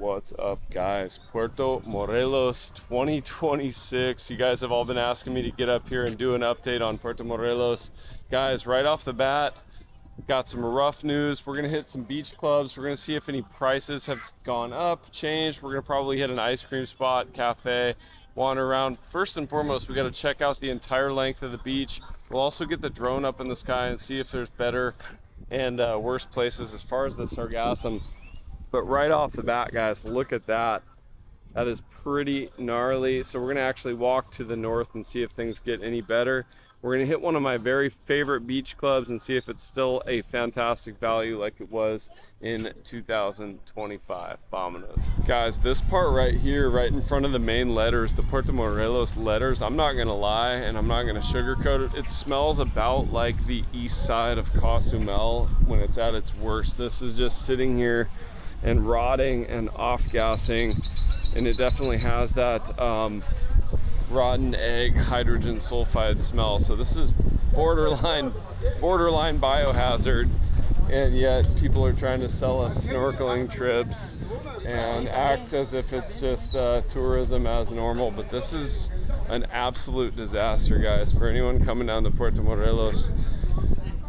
What's up, guys? Puerto Morelos 2026. You guys have all been asking me to get up here and do an update on Puerto Morelos. Guys, right off the bat, got some rough news. We're gonna hit some beach clubs. We're gonna see if any prices have gone up, changed. We're gonna probably hit an ice cream spot, cafe, wander around. First and foremost, we gotta check out the entire length of the beach. We'll also get the drone up in the sky and see if there's better and worse places as far as the sargassum. But right off the bat, guys, look at that. That is pretty gnarly. So we're gonna actually walk to the north and see if things get any better. We're gonna hit one of my very favorite beach clubs and see if it's still a fantastic value like it was in 2025. Vámonos. Guys, this part right here, right in front of the main letters, the Puerto Morelos letters, I'm not gonna lie and I'm not gonna sugarcoat it. It smells about like the east side of Cozumel when it's at its worst. This is just sitting here and rotting and off-gassing, and it definitely has that rotten egg hydrogen sulfide smell. So this is borderline biohazard, and yet people are trying to sell us snorkeling trips and act as if it's just tourism as normal. But this is an absolute disaster, guys. For anyone coming down to Puerto Morelos,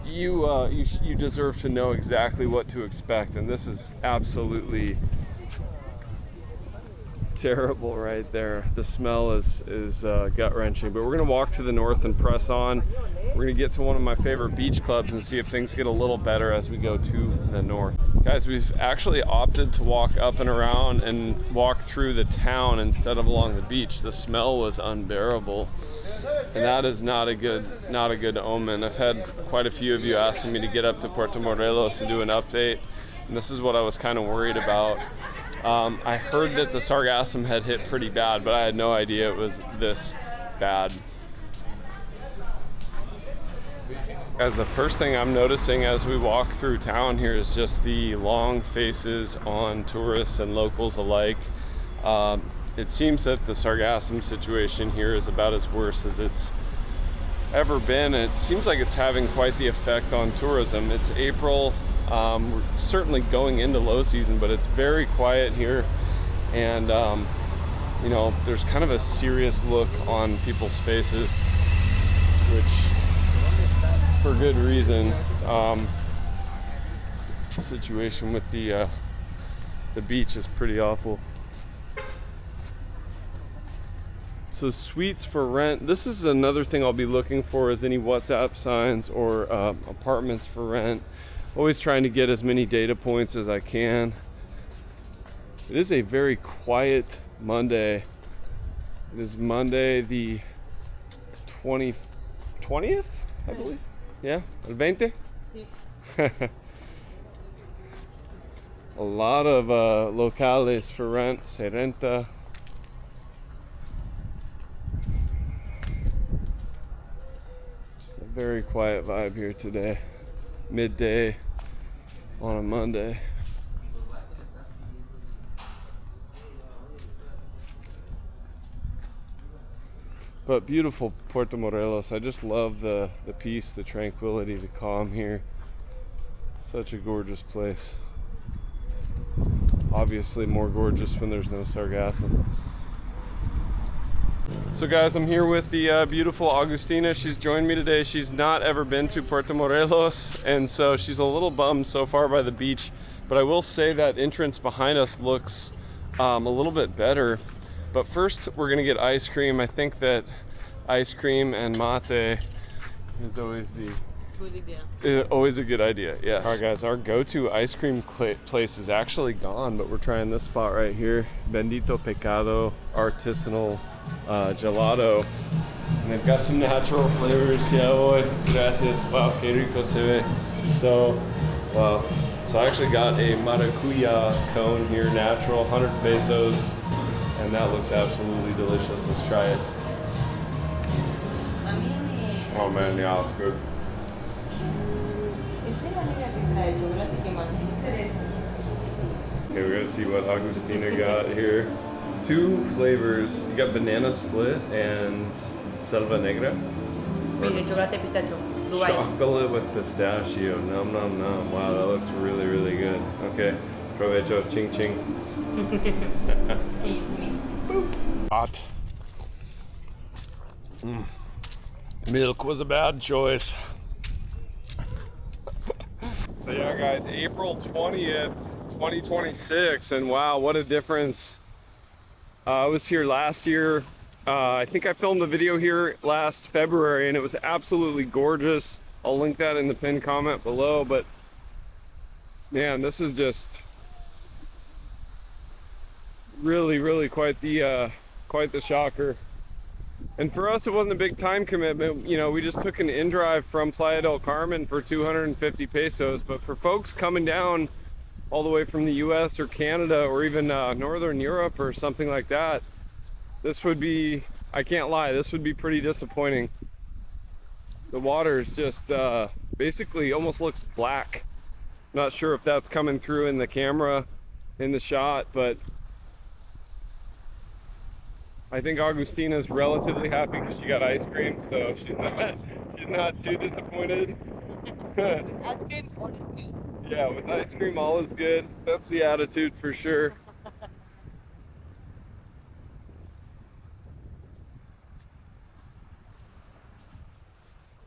you deserve to know exactly what to expect, and this is absolutely terrible right there. The smell is gut-wrenching. But we're gonna walk to the north and press on. We're gonna get to one of my favorite beach clubs and see if things get a little better as we go to the north. Guys, we've actually opted to walk up and around and walk through the town instead of along the beach. The smell was unbearable, and that is not a good omen. I've had quite a few of you asking me to get up to Puerto Morelos and do an update, and this is what I was kind of worried about. I heard that the sargassum had hit pretty bad, but I had no idea it was this bad. Guys, the first thing I'm noticing as we walk through town here is just the long faces on tourists and locals alike. It seems that the sargassum situation here is about as worse as it's ever been. It seems like it's having quite the effect on tourism. It's April. We're certainly going into low season, but it's very quiet here, and you know, there's kind of a serious look on people's faces, which for good reason. The situation with the beach is pretty awful. So suites for rent. This is another thing I'll be looking for, is any WhatsApp signs or apartments for rent. Always trying to get as many data points as I can. It is a very quiet Monday. It is Monday the 20th, I believe. Yeah, el 20? A lot of locales for rent, se renta. Just a very quiet vibe here today. Midday on a Monday. But beautiful Puerto Morelos. I just love the peace, the tranquility, the calm here. Such a gorgeous place. Obviously more gorgeous when there's no sargassum. So guys, I'm here with the beautiful Agustina. She's joined me today. She's not ever been to Puerto Morelos, and so she's a little bummed so far by the beach. But I will say that entrance behind us looks a little bit better. But first, we're gonna get ice cream. I think that ice cream and mate is always always a good idea. Yeah. All right, guys, our go-to ice cream place is actually gone, but we're trying this spot right here, Bendito Pecado Artisanal Gelato, and they've got some natural flavors. Yeah, boy, gracias. Wow, que rico se ve. So, wow. So I actually got a maracuya cone here, natural, 100 pesos, and that looks absolutely delicious. Let's try it. Oh man, yeah, it's good. Okay, we're gonna see what Agustina got here. Two flavors. You got banana split and selva negra. Chocolate pistachio. Chocolate with pistachio. Nom nom nom. Wow, that looks really, really good. Okay, Provecho, ching ching. It's me. Hot. Milk was a bad choice. So yeah, guys, April 20th, 2026, and wow, what a difference. I was here last year. I think I filmed a video here last February, and it was absolutely gorgeous. I'll link that in the pinned comment below, but man, this is just really quite the shocker. And for us, it wasn't a big time commitment. You know, we just took an in-drive from Playa del Carmen for 250 pesos. But for folks coming down all the way from the US or Canada or even Northern Europe or something like that, this would be, I can't lie, this would be pretty disappointing. The water is just basically almost looks black. Not sure if that's coming through in the camera, in the shot, but I think Agustina's relatively happy because she got ice cream, so she's not too disappointed. Ice cream always good. Yeah, with ice cream all is good. That's the attitude for sure.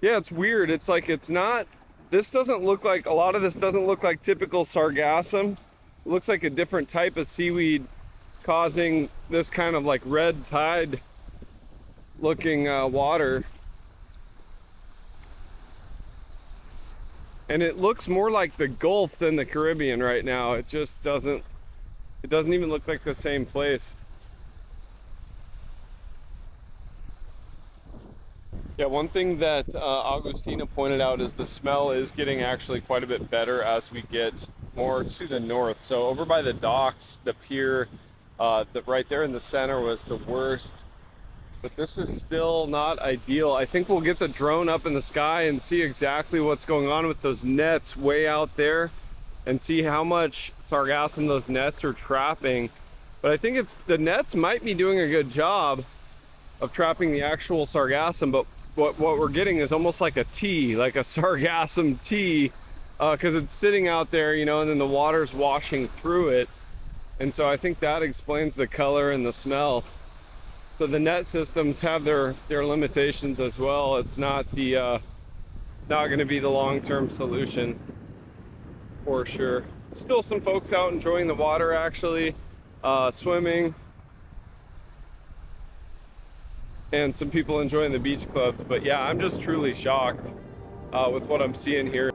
Yeah, it's weird. It's like it's not, this doesn't look like, a lot of this doesn't look like typical sargassum. It looks like a different type of seaweed causing this kind of like red tide looking water. And it looks more like the Gulf than the Caribbean right now. It just doesn't, it doesn't even look like the same place. Yeah, one thing that Agustina pointed out is the smell is getting actually quite a bit better as we get more to the north. So over by the docks, the pier, right there in the center was the worst. But this is still not ideal. I think we'll get the drone up in the sky and see exactly what's going on with those nets way out there and see how much sargassum those nets are trapping. But I think it's, the nets might be doing a good job of trapping the actual sargassum, but what we're getting is almost like a tea, like a sargassum tea, because it's sitting out there, you know, and then the water's washing through it. And so I think that explains the color and the smell. So the net systems have their limitations as well. It's not the not going to be the long-term solution for sure. Still some folks out enjoying the water actually, swimming, and some people enjoying the beach clubs. But yeah, I'm just truly shocked with what I'm seeing here.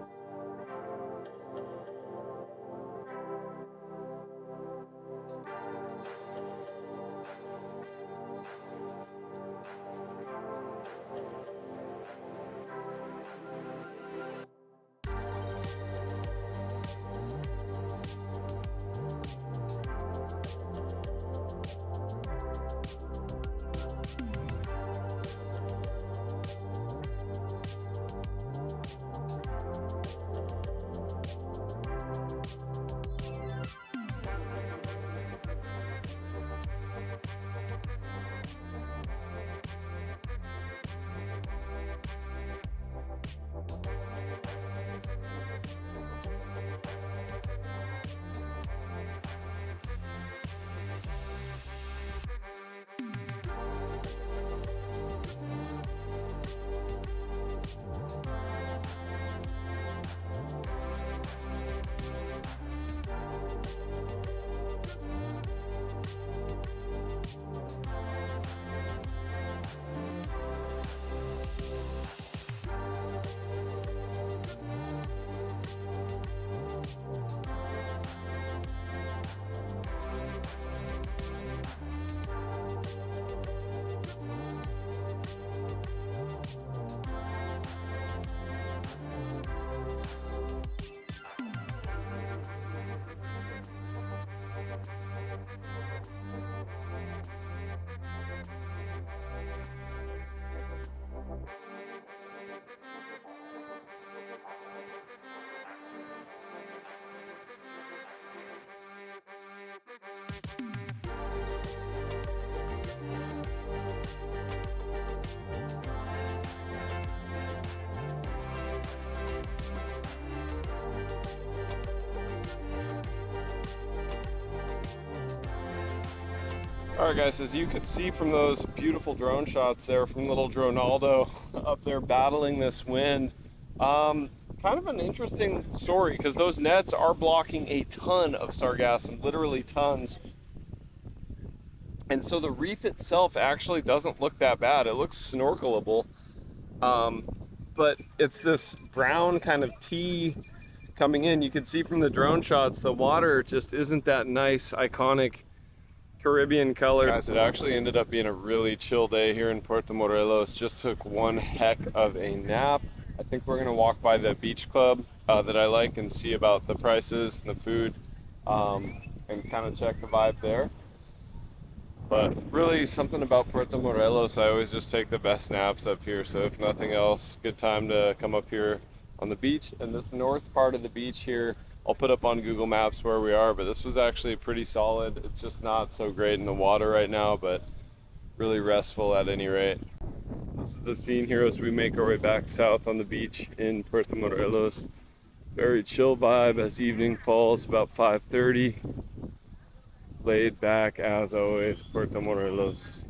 All right, guys, as you could see from those beautiful drone shots there from little Dronaldo up there battling this wind, kind of an interesting story because those nets are blocking a ton of sargassum, literally tons. And so the reef itself actually doesn't look that bad. It looks snorkelable, but it's this brown kind of tea coming in. You can see from the drone shots, the water just isn't that nice, iconic Caribbean color. Guys, it actually ended up being a really chill day here in Puerto Morelos. Just took one heck of a nap. I think we're gonna walk by the beach club that I like and see about the prices and the food, and kind of check the vibe there. But really something about Puerto Morelos, I always just take the best naps up here. So if nothing else, good time to come up here on the beach. And this north part of the beach here, I'll put up on Google Maps where we are, but this was actually pretty solid. It's just not so great in the water right now, but really restful at any rate. This is the scene here as we make our way back south on the beach in Puerto Morelos. Very chill vibe as evening falls, about 5:30. Laid back as always, Puerto Morelos.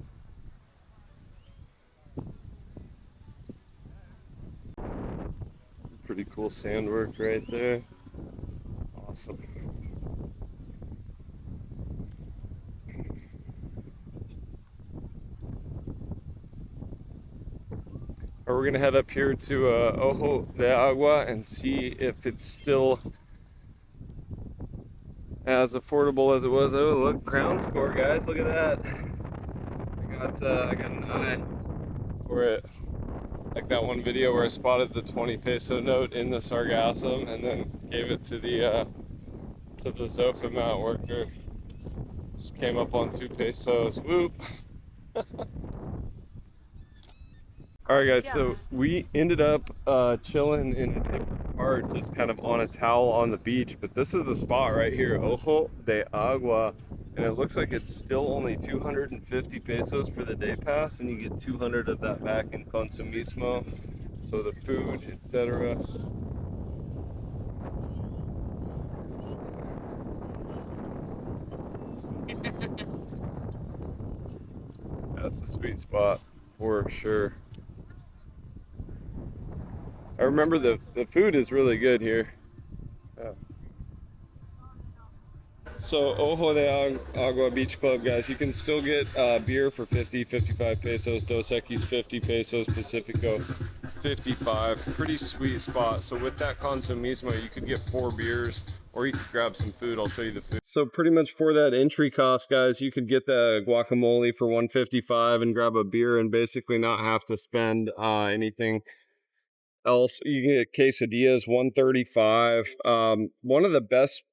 Pretty cool sandwork right there. Awesome. We're gonna head up here to Ojo de Agua and see if it's still as affordable as it was. Oh, look, crown score, guys! Look at that. I got an eye for it. Like that one video where I spotted the 20 peso note in the sargassum and then gave it to the sofa mount worker. Just came up on 2 pesos. Whoop. All right, guys, so we ended up chilling in a different part, just kind of on a towel on the beach. But this is the spot right here, Ojo de Agua. And it looks like it's still only 250 pesos for the day pass, and you get 200 of that back in consumismo. So the food, etc. That's a sweet spot for sure. I remember the food is really good here. Yeah. So Ojo de Agua Beach Club, guys, you can still get beer for 50, 55 pesos, Dos Equis 50 pesos, Pacifico 55. Pretty sweet spot. So with that consumismo, you could get 4 beers or you could grab some food. I'll show you the food. So pretty much for that entry cost, guys, you could get the guacamole for 155 and grab a beer and basically not have to spend anything else. You can get quesadillas 135. One of the best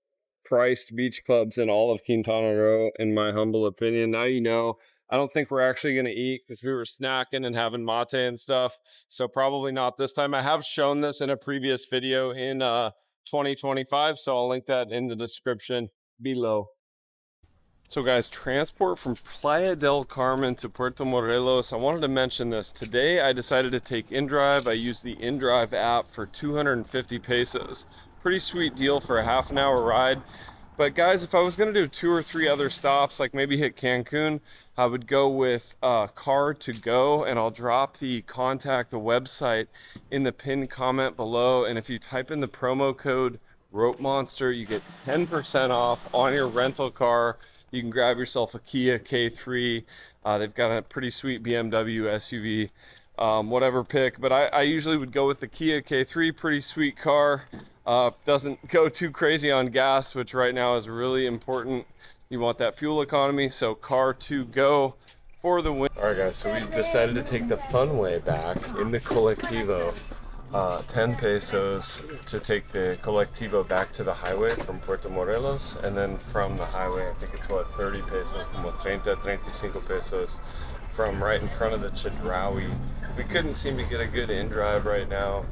priced beach clubs in all of Quintana Roo, in my humble opinion. Now you know. I don't think we're actually going to eat because we were snacking and having mate and stuff. So probably not this time. I have shown this in a previous video in 2025. So I'll link that in the description below. So guys, transport from Playa del Carmen to Puerto Morelos. I wanted to mention this. Today I decided to take InDrive. I used the InDrive app for 250 pesos. Pretty sweet deal for a half an hour ride. But guys, if I was gonna do 2 or 3 other stops, like maybe hit Cancun, I would go with Car to Go, and I'll drop the website in the pinned comment below. And if you type in the promo code Rope Monster, you get 10% off on your rental car. You can grab yourself a Kia K3. They've got a pretty sweet BMW SUV, whatever pick. But I usually would go with the Kia K3, pretty sweet car. Doesn't go too crazy on gas, which right now is really important. You want that fuel economy, so Car to Go for the win. All right, guys, so we decided to take the fun way back in the Colectivo. 10 pesos to take the Colectivo back to the highway from Puerto Morelos, and then from the highway, I think it's what, 30 pesos, como 35 pesos from right in front of the Chedraui. We couldn't seem to get a good InDrive right now.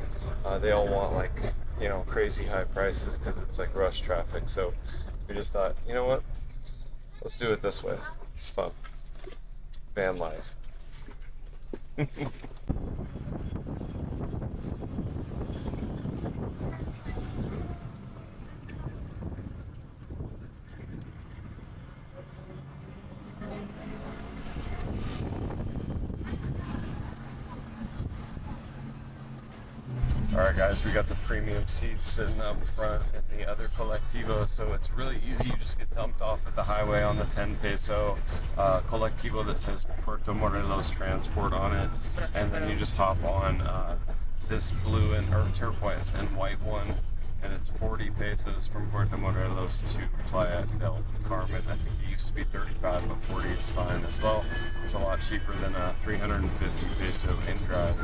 They all want like, you know, crazy high prices because it's like rush traffic. So we just thought, you know what, let's do it this way. It's fun. Van life. All right, guys, we got the premium seats sitting up front in the other colectivo, so it's really easy. You just get dumped off at the highway on the 10 peso colectivo that says Puerto Morelos Transport on it, and then you just hop on this blue or turquoise and white one, and it's 40 pesos from Puerto Morelos to Playa del Carmen. I think it used to be 35, but 40 is fine as well. It's a lot cheaper than a 350 peso in drive.